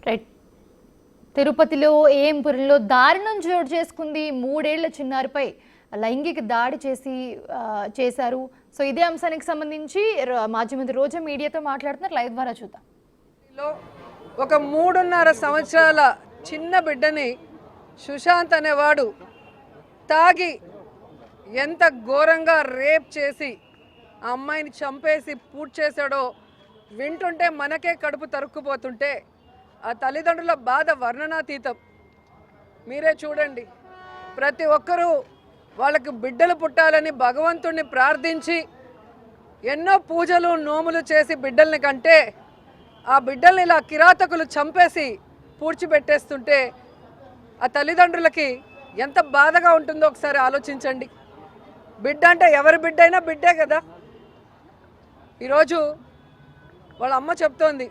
Right. తిరుపతిలో ఏంపురంలో దారుణం చోటు చేసుకుంది. 3 ఏళ్ల చిన్నారిపై లైంగిక దాడి చేశారు. సో ఇదే అంశానికి సంబంధించి మాజీ మంత్రి రోజా మీడియాతో మాట్లాడుతున్నారు. లైవ్ ద్వారా చూద్దాం. ఒక 3.5 సంవత్సరాల చిన్న బిడ్డని సుశాంత్ అనేవాడు తాగి ఎంత ఘోరంగా రేప్ చేసి ఆ అమ్మాయిని చంపేసి పూర్తి చేశాడో వింటుంటే మనకే కడుపు తరుక్కుపోతుంటే ఆ తల్లిదండ్రుల బాధ వర్ణనాతీతం. మీరే చూడండి, ప్రతి ఒక్కరూ వాళ్ళకి బిడ్డలు పుట్టాలని భగవంతుడిని ప్రార్థించి ఎన్నో పూజలు నోములు చేసి బిడ్డల్ని కంటే ఆ బిడ్డల్ని ఇలా కిరాతకులు చంపేసి పూడ్చిపెట్టేస్తుంటే ఆ తల్లిదండ్రులకి ఎంత బాధగా ఉంటుందో ఒకసారి ఆలోచించండి. బిడ్డ అంటే ఎవరి బిడ్డ అయినా బిడ్డే కదా. ఈరోజు వాళ్ళ అమ్మ చెప్తోంది,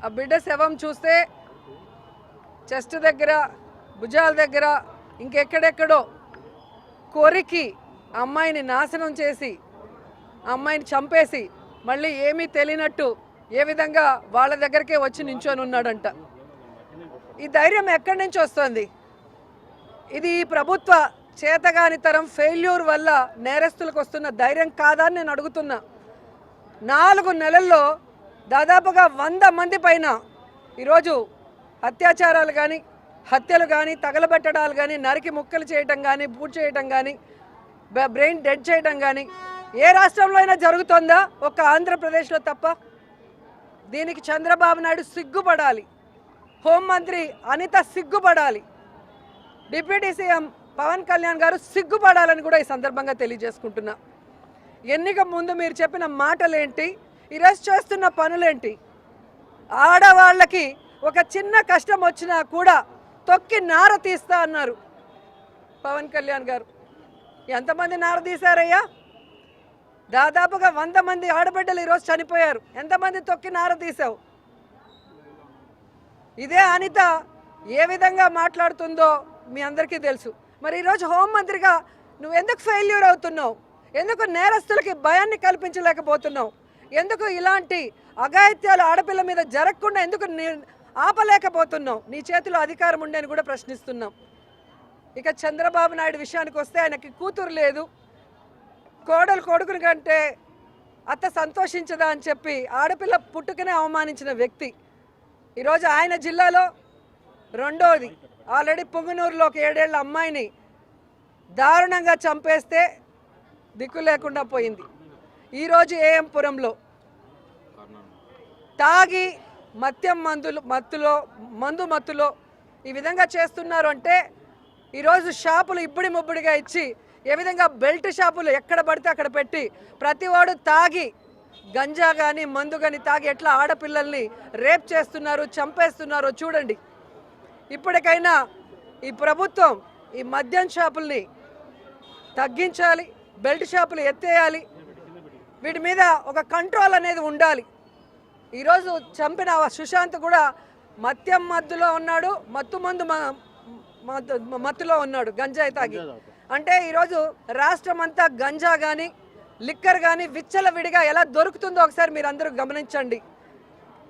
ఆ బిడ్డ శవం చూస్తే చెస్ట్ దగ్గర, భుజాల దగ్గర, ఇంకెక్కడెక్కడో కొరికి అమ్మాయిని నాశనం చేసి అమ్మాయిని చంపేసి మళ్ళీ ఏమీ తెలియనట్టు ఏ విధంగా వాళ్ళ దగ్గరికే వచ్చి నించొని ఉన్నాడంట. ఈ ధైర్యం ఎక్కడి నుంచి వస్తుంది? ఇది ఈ ప్రభుత్వ చేతగానితరం ఫెయిల్యూర్ వల్ల నేరస్తులకు వస్తున్న ధైర్యం కాదా అని నేను అడుగుతున్నా. 4 నెలల్లో దాదాపుగా 100 మంది పైన ఈరోజు అత్యాచారాలు కానీ, హత్యలు కానీ, తగలబెట్టడాలు కానీ, నరికి ముక్కలు చేయటం కానీ, పూర్తి చేయటం కానీ, బ్రెయిన్ డెడ్ చేయటం కానీ ఏ రాష్ట్రంలో అయినా జరుగుతుందా? ఒక్క ఆంధ్రప్రదేశ్లో తప్ప. దీనికి చంద్రబాబు నాయుడు సిగ్గుపడాలి, హోంమంత్రి అనిత సిగ్గుపడాలి, డిప్యూటీ సీఎం పవన్ కళ్యాణ్ గారు సిగ్గుపడాలని కూడా ఈ సందర్భంగా తెలియజేసుకుంటున్నా. ఎన్నిక ముందు మీరు చెప్పిన మాటలేంటి, ఈరోజు చేస్తున్న పనులేంటి? ఆడవాళ్ళకి ఒక చిన్న కష్టం వచ్చినా కూడా తొక్కి నార తీస్తా అన్నారు పవన్ కళ్యాణ్ గారు. ఎంతమంది నార తీశారయ్యా? దాదాపుగా 100 మంది ఆడబిడ్డలు ఈరోజు చనిపోయారు. ఎంతమంది తొక్కి నార తీసావు? ఇదే అనిత ఏ విధంగా మాట్లాడుతుందో మీ అందరికీ తెలుసు. మరి ఈరోజు హోంమంత్రిగా నువ్వు ఎందుకు ఫెయిల్యూర్ అవుతున్నావు? ఎందుకు నేరస్తులకి భయాన్ని కల్పించలేకపోతున్నావు? ఎందుకు ఇలాంటి అఘాయిత్యాలు ఆడపిల్ల మీద జరగకుండా ఎందుకు ఆపలేకపోతున్నావు? నీ చేతిలో అధికారం ఉండని కూడా ప్రశ్నిస్తున్నాం. ఇక చంద్రబాబు నాయుడు విషయానికి వస్తే ఆయనకి కూతురు లేదు, కోడలు కొడుకుని కంటే అత్త సంతోషించదా అని చెప్పి ఆడపిల్ల పుట్టుకనే అవమానించిన వ్యక్తి ఈరోజు ఆయన జిల్లాలో రెండోది. ఆల్రెడీ పుంగనూరులో ఒక 7 ఏళ్ల అమ్మాయిని దారుణంగా చంపేస్తే దిక్కు లేకుండా పోయింది. ఈరోజు ఏంపురంలో తాగి మందు మత్తులో ఈ విధంగా చేస్తున్నారు అంటే ఈరోజు షాపులు ఇబ్బడి ముబ్బడిగా ఇచ్చి ఏ విధంగా బెల్ట్ షాపులు ఎక్కడ పడితే అక్కడ పెట్టి ప్రతివాడు తాగి గంజా కానీ మందు కానీ తాగి ఎట్లా ఆడపిల్లల్ని రేప్ చేస్తున్నారు, చంపేస్తున్నారో చూడండి. ఇప్పటికైనా ఈ ప్రభుత్వం ఈ మద్యం షాపుల్ని తగ్గించాలి, బెల్ట్ షాపులు ఎత్తేయాలి, వీటి మీద ఒక కంట్రోల్ అనేది ఉండాలి. ఈరోజు చంపిన సుశాంత్ కూడా మత్తులో ఉన్నాడు, మత్తులో ఉన్నాడు, గంజాయి తాగి. అంటే ఈరోజు రాష్ట్రం అంతా గంజా కానీ లిక్కర్ కానీ విచ్చలవిడిగా ఎలా దొరుకుతుందో ఒకసారి మీరు అందరూ గమనించండి.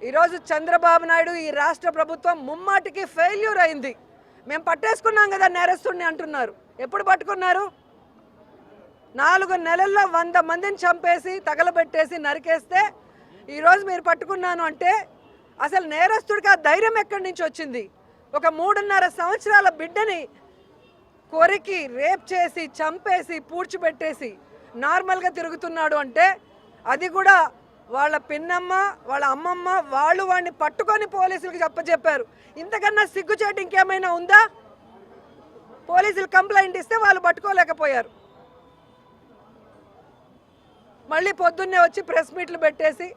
ఈరోజు చంద్రబాబు నాయుడు ఈ రాష్ట్ర ప్రభుత్వం ముమ్మాటికి ఫెయిల్యూర్ అయింది. మేము పట్టేసుకున్నాం కదా నేరస్తుడిని అంటున్నారు. ఎప్పుడు పట్టుకున్నారు? 4 నెలల్లో 100 మందిని చంపేసి తగలబెట్టేసి నరికేస్తే ఈరోజు మీరు పట్టుకున్నాను అంటే అసలు నేరస్తుడికి ఆ ధైర్యం ఎక్కడి నుంచి వచ్చింది? ఒక 3.5 సంవత్సరాల బిడ్డని కొరికి రేప్ చేసి చంపేసి పూడ్చిపెట్టేసి నార్మల్గా తిరుగుతున్నాడు అంటే అది కూడా వాళ్ళ పిన్నమ్మ, వాళ్ళ అమ్మమ్మ వాళ్ళు వాడిని పట్టుకొని పోలీసులకు చెప్పారు. ఇంతకన్నా సిగ్గుచేటు ఇంకేమైనా ఉందా? పోలీసులు కంప్లైంట్ ఇస్తే వాళ్ళు పట్టుకోలేకపోయారు. మళ్ళీ పొద్దున్నే వచ్చి ప్రెస్ మీట్లు పెట్టేసి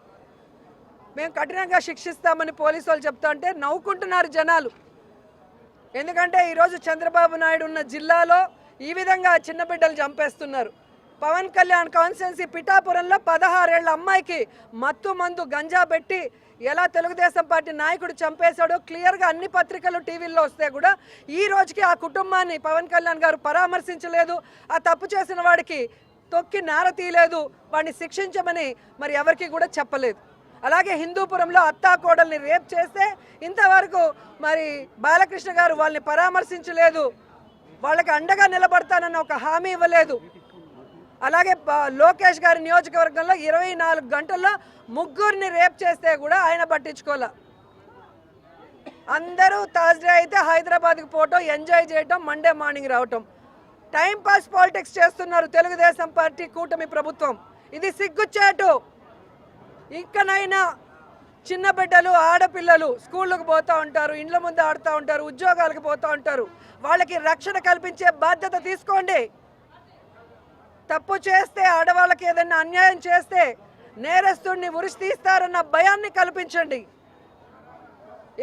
మేము కఠినంగా శిక్షిస్తామని పోలీసు వాళ్ళు చెప్తా ఉంటే నవ్వుకుంటున్నారు జనాలు. ఎందుకంటే ఈరోజు చంద్రబాబు నాయుడు ఉన్న జిల్లాలో ఈ విధంగా చిన్న బిడ్డలు చంపేస్తున్నారు. పవన్ కళ్యాణ్ కాన్స్టిట్యున్సీ పిఠాపురంలో 16 ఏళ్ల అమ్మాయికి మందు గంజా పెట్టి ఎలా తెలుగుదేశం పార్టీ నాయకుడు చంపేశాడో క్లియర్గా అన్ని పత్రికలు టీవీల్లో వస్తే కూడా ఈ రోజుకి ఆ కుటుంబాన్ని పవన్ కళ్యాణ్ గారు పరామర్శించలేదు. ఆ తప్పు చేసిన వాడికి తొక్కి నార తీయలేదు, వాడిని శిక్షించమని మరి ఎవరికి కూడా చెప్పలేదు. అలాగే హిందూపురంలో అత్తాకోడల్ని రేప్ చేస్తే ఇంతవరకు మరి బాలకృష్ణ గారు వాళ్ళని పరామర్శించలేదు, వాళ్ళకి అండగా నిలబడతానన్న ఒక హామీ ఇవ్వలేదు. అలాగే లోకేష్ గారి నియోజకవర్గంలో 24 గంటల్లో 3 రేప్ చేస్తే కూడా ఆయన పట్టించుకోలే. అందరూ థర్స్డే అయితే హైదరాబాద్కి పోవటం, ఎంజాయ్ చేయటం, మండే మార్నింగ్ రావటం. టైంపాస్ పాలిటిక్స్ చేస్తున్నారు తెలుగుదేశం పార్టీ కూటమి ప్రభుత్వం. ఇది సిగ్గుచేటు. ఇంకనైనా చిన్న బిడ్డలు, ఆడపిల్లలు స్కూళ్ళకు పోతూ ఉంటారు, ఇండ్ల ముందు ఆడుతూ ఉంటారు, ఉద్యోగాలకు పోతూ ఉంటారు. వాళ్ళకి రక్షణ కల్పించే బాధ్యత తీసుకోండి. తప్పు చేస్తే, ఆడవాళ్ళకి ఏదైనా అన్యాయం చేస్తే నేరస్తుడిని ఉరిసి తీస్తారన్న భయాన్ని కల్పించండి.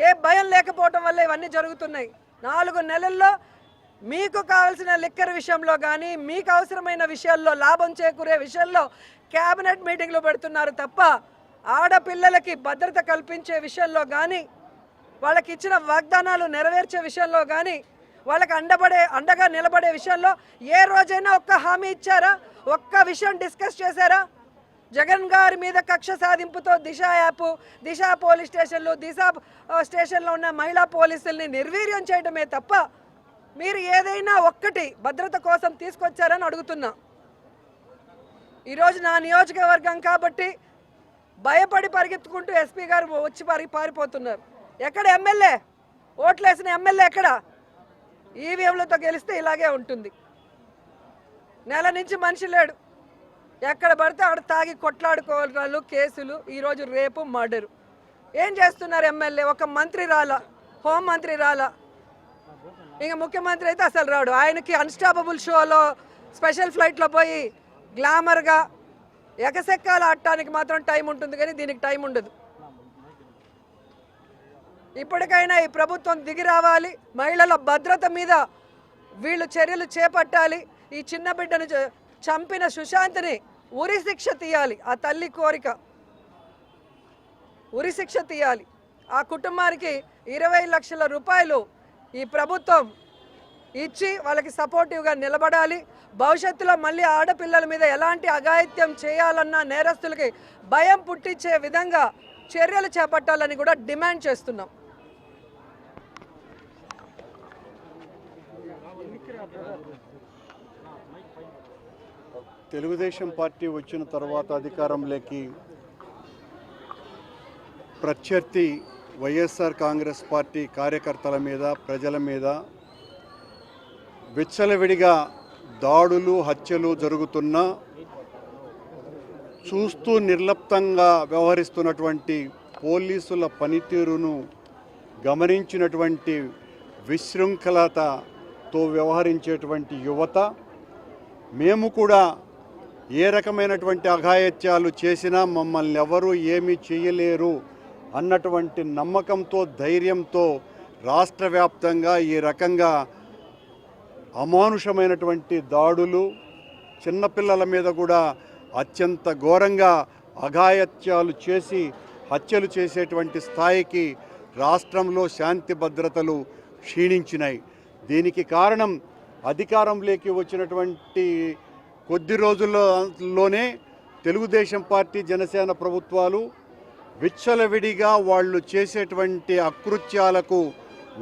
ఏ భయం లేకపోవటం వల్ల ఇవన్నీ జరుగుతున్నాయి. 4 నెలల్లో మీకు కావాల్సిన లిక్కర్ విషయంలో కానీ, మీకు అవసరమైన విషయాల్లో, లాభం చేకూరే విషయంలో క్యాబినెట్ మీటింగ్లు పెడుతున్నారు తప్ప ఆడపిల్లలకి భద్రత కల్పించే విషయంలో కానీ, వాళ్ళకి ఇచ్చిన వాగ్దానాలు నెరవేర్చే విషయంలో కానీ, వాళ్ళకి అండగా నిలబడే విషయంలో ఏ రోజైనా ఒక్క హామీ ఇచ్చారా? ఒక్క విషయం డిస్కస్ చేశారా? జగన్ గారి మీద కక్ష సాధింపుతో దిశ యాప్, దిశ పోలీస్ స్టేషన్లు, దిశ స్టేషన్లో ఉన్న మహిళా పోలీసుల్ని నిర్వీర్యం చేయడమే తప్ప మీరు ఏదైనా ఒక్కటి భద్రత కోసం తీసుకొచ్చారని అడుగుతున్నా. ఈరోజు నా నియోజకవర్గం కాబట్టి భయపడి పరిగెత్తుకుంటూ ఎస్పీ గారు వచ్చి పారిపోతున్నారు. ఎక్కడ ఎమ్మెల్యే? ఓట్లేసిన ఎమ్మెల్యే ఎక్కడ? ఈవీఎంలతో గెలిస్తే ఇలాగే ఉంటుంది. నెల నుంచి మనిషి లేడు. ఎక్కడ పడితే అక్కడ తాగి కొట్లాడుకోవడాలు, కేసులు, ఈరోజు రేపు, మర్డరు. ఏం చేస్తున్నారు ఎమ్మెల్యే? ఒక మంత్రి రాలా, హోంమంత్రి రాలా, ఇంకా ముఖ్యమంత్రి అయితే అసలు రాడు. ఆయనకి అన్స్టాపబుల్ షోలో స్పెషల్ ఫ్లైట్లో పోయి గ్లామర్గా ఎగసెక్కాలు ఆడటానికి మాత్రం టైం ఉంటుంది, కానీ దీనికి టైం ఉండదు. ఇప్పటికైనా ఈ ప్రభుత్వం దిగి రావాలి. మహిళల భద్రత మీద వీళ్ళు చర్యలు చేపట్టాలి. ఈ చిన్న బిడ్డను చంపిన సుశాంత్ని ఉరి శిక్ష తీయాలి. ఆ తల్లి కోరిక, ఉరి శిక్ష తీయాలి. ఆ కుటుంబానికి 20 లక్షల రూపాయలు ఈ ప్రభుత్వం ఇచ్చి వాళ్ళకి సపోర్టివ్గా నిలబడాలి. భవిష్యత్తులో మళ్ళీ ఆడపిల్లల మీద ఎలాంటి అఘాయిత్యం చేయాలన్న నేరస్తులకి భయం పుట్టించే విధంగా చర్యలు చేపట్టాలని కూడా డిమాండ్ చేస్తున్నాం. తెలుగుదేశం పార్టీ వచ్చిన తర్వాత అధికారంలోకి ప్రత్యర్థి వైఎస్ఆర్ కాంగ్రెస్ పార్టీ కార్యకర్తల మీద, ప్రజల మీద విచ్చలవిడిగా దాడులు, హత్యలు జరుగుతున్నా చూస్తూ నిర్లిప్తంగా వ్యవహరిస్తున్నటువంటి పోలీసుల పనితీరును గమనించినటువంటి విశృంఖలతతో వ్యవహరించేటువంటి యువత, మేము కూడా ఏ రకమైనటువంటి అఘాయిత్యాలు చేసినా మమ్మల్ని ఎవరూ ఏమీ చేయలేరు అన్నటువంటి నమ్మకంతో, ధైర్యంతో రాష్ట్ర వ్యాప్తంగా ఈ రకంగా అమానుషమైనటువంటి దాడులు, చిన్నపిల్లల మీద కూడా అత్యంత ఘోరంగా అఘాయిత్యాలు చేసి హత్యలు చేసేటువంటి స్థాయికి రాష్ట్రంలో శాంతి భద్రతలు క్షీణించినాయి. దీనికి కారణం అధికారంలోకి వచ్చినటువంటి కొద్ది రోజుల్లోనే తెలుగుదేశం పార్టీ, జనసేన ప్రభుత్వాలు విచ్చలవిడిగా వాళ్ళు చేసేటువంటి అకృత్యాలకు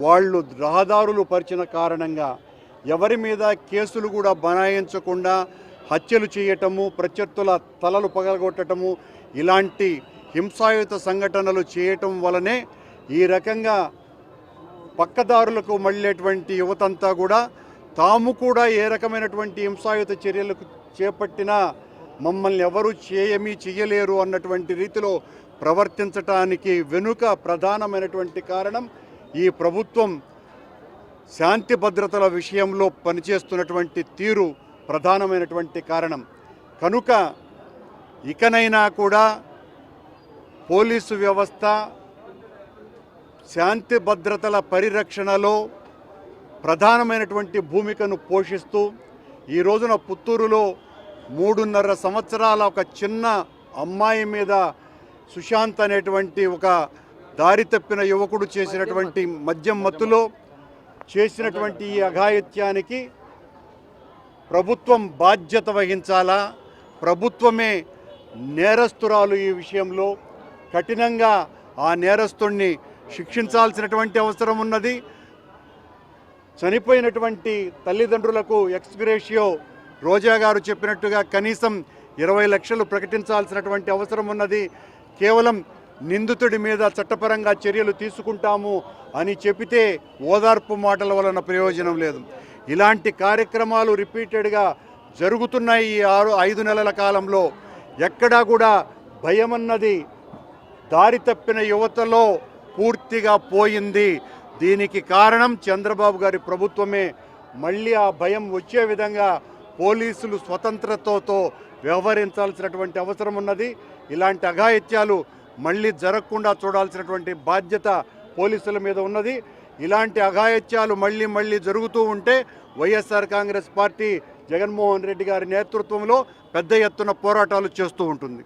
వాళ్ళు రహదారులు పరిచిన కారణంగా ఎవరి మీద కేసులు కూడా బనాయించకుండా హత్యలు చేయటము, ప్రత్యర్థుల తలలు పగలగొట్టడము, ఇలాంటి హింసాయుత సంఘటనలు చేయటం వలనే ఈ రకంగా పక్కదారులకు మళ్ళేటువంటి యువతంతా కూడా తాము కూడా ఏ రకమైనటువంటి హింసాయుత చర్యలకు చేపట్టినా మమ్మల్ని ఎవరు చేయలేరు అన్నటువంటి రీతిలో ప్రవర్తించటానికి వెనుక ప్రధానమైనటువంటి కారణం ఈ ప్రభుత్వం శాంతి భద్రతల విషయంలో పనిచేస్తున్నటువంటి తీరు ప్రధానమైనటువంటి కారణం. కనుక ఇకనైనా కూడా పోలీసు వ్యవస్థ శాంతి భద్రతల పరిరక్షణలో ప్రధానమైనటువంటి భూమికను పోషిస్తూ ఈ రోజున పుత్తూరులో 3.5 సంవత్సరాల ఒక చిన్న అమ్మాయి మీద సుశాంత్ అనేటువంటి ఒక దారి తప్పిన యువకుడు చేసినటువంటి మద్యం మత్తులో చేసినటువంటి ఈ అఘాయిత్యానికి ప్రభుత్వం బాధ్యత వహించాలా? ప్రభుత్వమే నేరస్తురాలు ఈ విషయంలో. కఠినంగా ఆ నేరస్తుణ్ణి శిక్షించాల్సినటువంటి అవసరం ఉన్నది. చనిపోయినటువంటి తల్లిదండ్రులకు ఎక్స్గ్రేషియో రోజా గారు చెప్పినట్టుగా కనీసం 20 లక్షలు ప్రకటించాల్సినటువంటి అవసరం ఉన్నది. కేవలం నిందితుడి మీద చట్టపరంగా చర్యలు తీసుకుంటాము అని చెబితే ఓదార్పు మాటల వలన ప్రయోజనం లేదు. ఇలాంటి కార్యక్రమాలు రిపీటెడ్గా జరుగుతున్నాయి ఈ 5 నెలల కాలంలో. ఎక్కడా కూడా భయం అన్నది దారి తప్పిన యువతలో పూర్తిగా పోయింది. దీనికి కారణం చంద్రబాబు గారి ప్రభుత్వమే. మళ్ళీ ఆ భయం వచ్చే విధంగా పోలీసులు స్వతంత్రతతో వ్యవహరించాల్సినటువంటి అవసరం ఉన్నది. ఇలాంటి అఘాయిత్యాలు మళ్ళీ జరగకుండా చూడాల్సినటువంటి బాధ్యత పోలీసుల మీద ఉన్నది. ఇలాంటి అఘాయిత్యాలు మళ్ళీ జరుగుతూ ఉంటే వైఎస్ఆర్ కాంగ్రెస్ పార్టీ జగన్మోహన్ రెడ్డి గారి నేతృత్వంలో పెద్ద ఎత్తున పోరాటాలు చేస్తూ ఉంటుంది.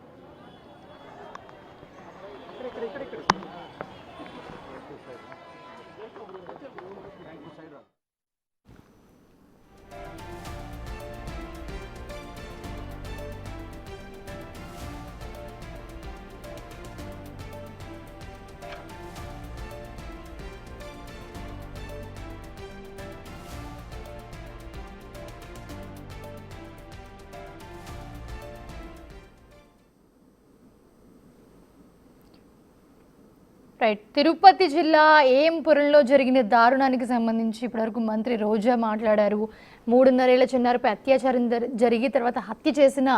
రైట్. తిరుపతి జిల్లా ఏంపురంలో జరిగిన దారుణానికి సంబంధించి ఇప్పటివరకు మంత్రి రోజా మాట్లాడారు. 3.5 ఏళ్ల చిన్నారిపై అత్యాచారం జరిగి తర్వాత హత్య చేసిన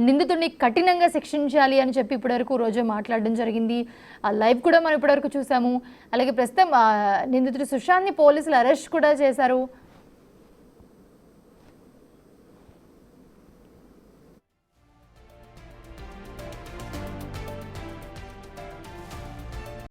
నిందితుడిని కఠినంగా శిక్షించాలి అని చెప్పి ఇప్పటివరకు రోజా మాట్లాడడం జరిగింది. ఆ లైవ్ కూడా మనం ఇప్పటివరకు చూసాము. అలాగే ప్రస్తుతం నిందితుడు సుశాంత్ని పోలీసులు అరెస్ట్ కూడా చేశారు.